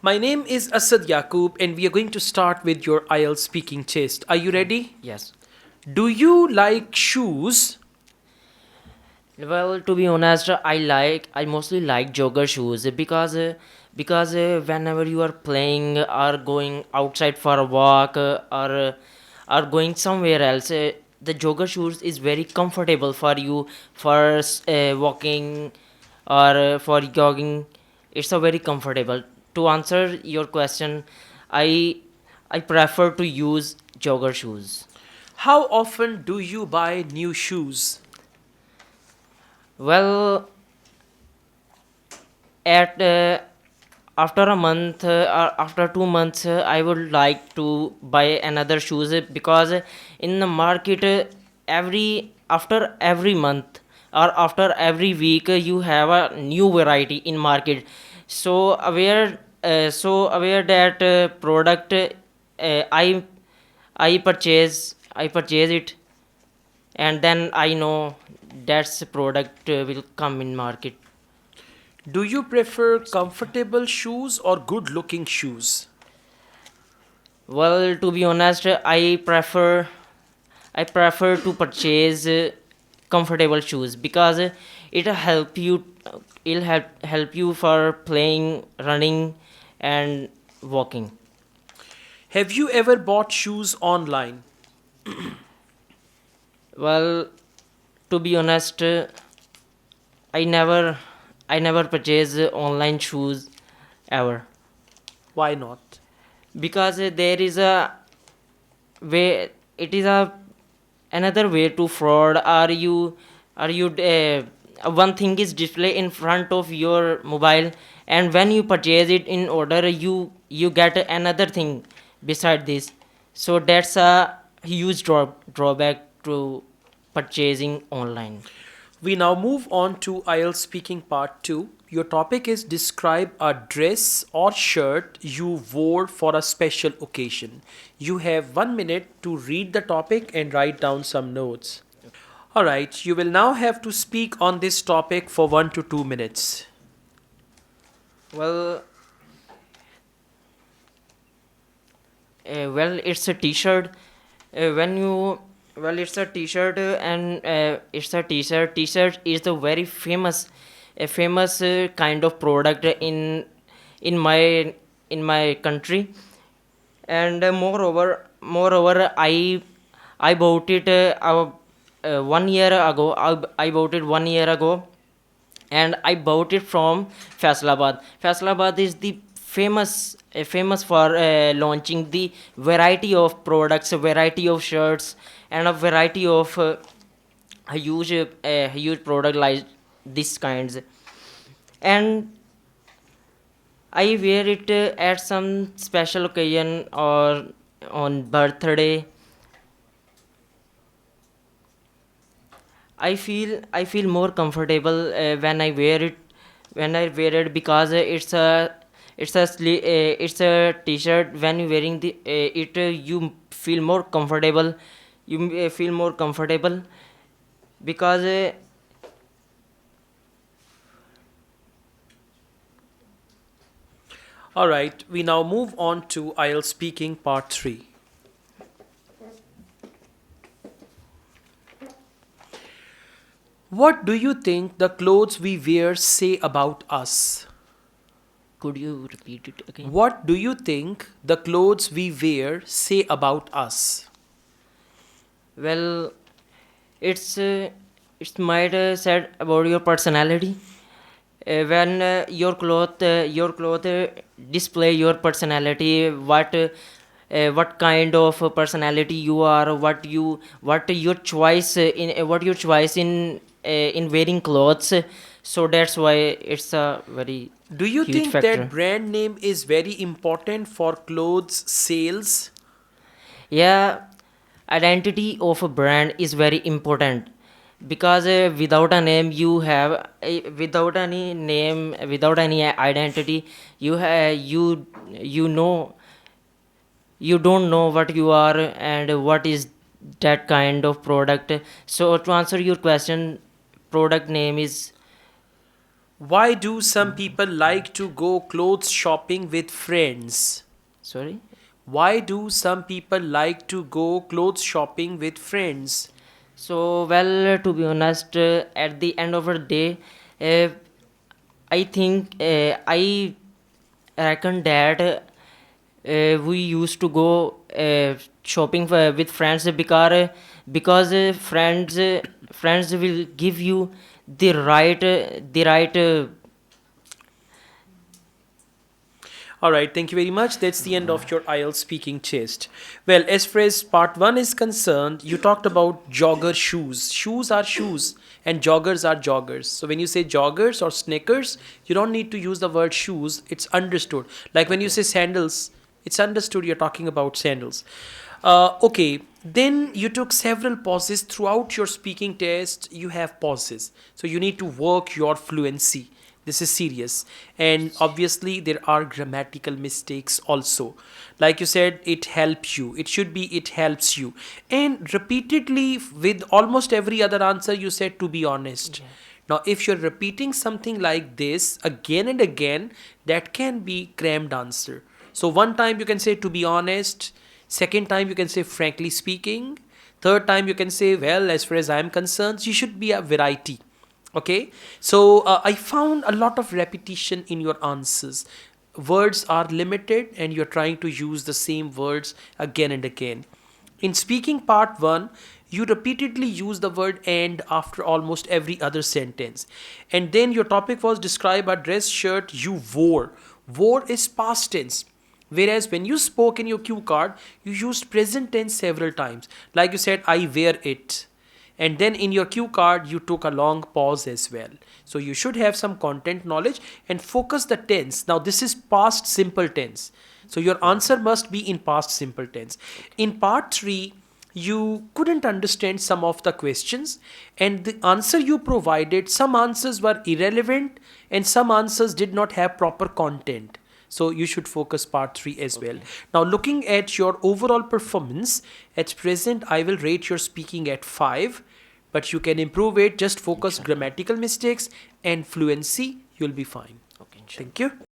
My name is Asad Yaqub, and we are going to start with your IELTS speaking test. Are you ready? Yes. Do you like shoes? Well, to be honest, I mostly like jogger shoes because whenever you are playing or going outside for a walk or going somewhere else, the jogger shoes is very comfortable for you for walking or for jogging. It's a very comfortable. To answer your question, I I prefer to use jogger shoes. How often do you buy new shoes? Well, at after a month or after 2 months, I would like to buy another shoes because in the market, every after every month or after every week, you have a new variety in market. So aware that product, I I purchase it, and then I know that's product will come in market. Do you prefer comfortable shoes or good looking shoes? Well, to be honest, I prefer to purchase comfortable shoes because it'll help you for playing, running, and walking. Have you ever bought shoes online? Well, to be honest, I never I never purchase online shoes ever Why not? because there is a way. It is a another way to fraud. Are you one thing is display in front of your mobile, and when you purchase it in order, you get another thing beside this. So that's a huge drawback to purchasing online. We now move on to IELTS speaking part 2. Your topic is describe a dress or shirt you wore for a special occasion. You have 1 minute to read the topic and write down some notes. Alright, you will now have to speak on this topic for 1 to 2 minutes. Well, it's a t-shirt. When you Well, it's a t-shirt, and it's a t-shirt. T-shirt is the very famous kind of product in my in my country. And moreover, I bought it 1 year ago. I bought it 1 year ago, and I bought it from Faisalabad. Faisalabad is the famous for launching the variety of products, a variety of shirts, and a variety of a huge product like this kinds. And I wear it at some special occasion or on birthday. I feel more comfortable when I wear it because it's a t-shirt. When you wearing it, you feel more comfortable. You feel more comfortable because Alright, we now move on to IELTS speaking part 3. What do you think the clothes we wear say about us? could you repeat it again? What do you think the clothes we wear say about us? Well, it's might said about your personality. When your cloth display your personality, what kind of personality you are, what your choice in wearing clothes. So that's why it's a very Do you huge think that factor. brand name is very important for clothes sales? Yeah, identity of a brand is very important because without any name, without any identity, you know, you don't know what you are and what is that kind of product. So to answer your question, product name is Why do some people like to go clothes shopping with friends? Sorry. Why do some people like to go clothes shopping with friends? So, well, to be honest, at the end of the day, uh, I think I reckon that we used to go shopping with friends because friends will give you the right. All right, thank you very much. That's the end of your IELTS speaking test. Well, as far as part one is concerned, you talked about jogger shoes. Shoes are shoes, and joggers are joggers. So when you say joggers or sneakers, you don't need to use the word shoes. It's understood. Like when you Okay. say sandals, it's understood you're talking about sandals. Okay, then you took several pauses throughout your speaking test. You have pauses, so you need to work your fluency. This is serious, and obviously there are grammatical mistakes also. Like you said, it helps you, it should be it helps you. And repeatedly with almost every other answer you said to be honest. Yeah. Now if you're repeating something like this again and again, that can be crammed answer. So one time you can say to be honest, second time you can say frankly speaking, third time you can say well as far as I'm concerned. You should be a variety. Okay, so I found a lot of repetition in your answers. Words are limited and you're trying to use the same words again and again. In speaking part 1, you repeatedly use the word and after almost every other sentence. And then your topic was describe a dress shirt you wore. Wore is past tense. Whereas when you spoke in your cue card, you used present tense several times. Like you said, I wear it. And then in your cue card you took a long pause as well. So you should have some content knowledge and focus the tense. Now this is past simple tense, so your answer must be in past simple tense. In part 3 you couldn't understand some of the questions, and the answer you provided, some answers were irrelevant and some answers did not have proper content. So you should focus part 3 as well. Okay. Now looking at your overall performance, at present I will rate your speaking at 5, but you can improve it. Just focus Inshallah. grammatical mistakes and fluency, you'll be fine. Okay, inshallah. Thank you.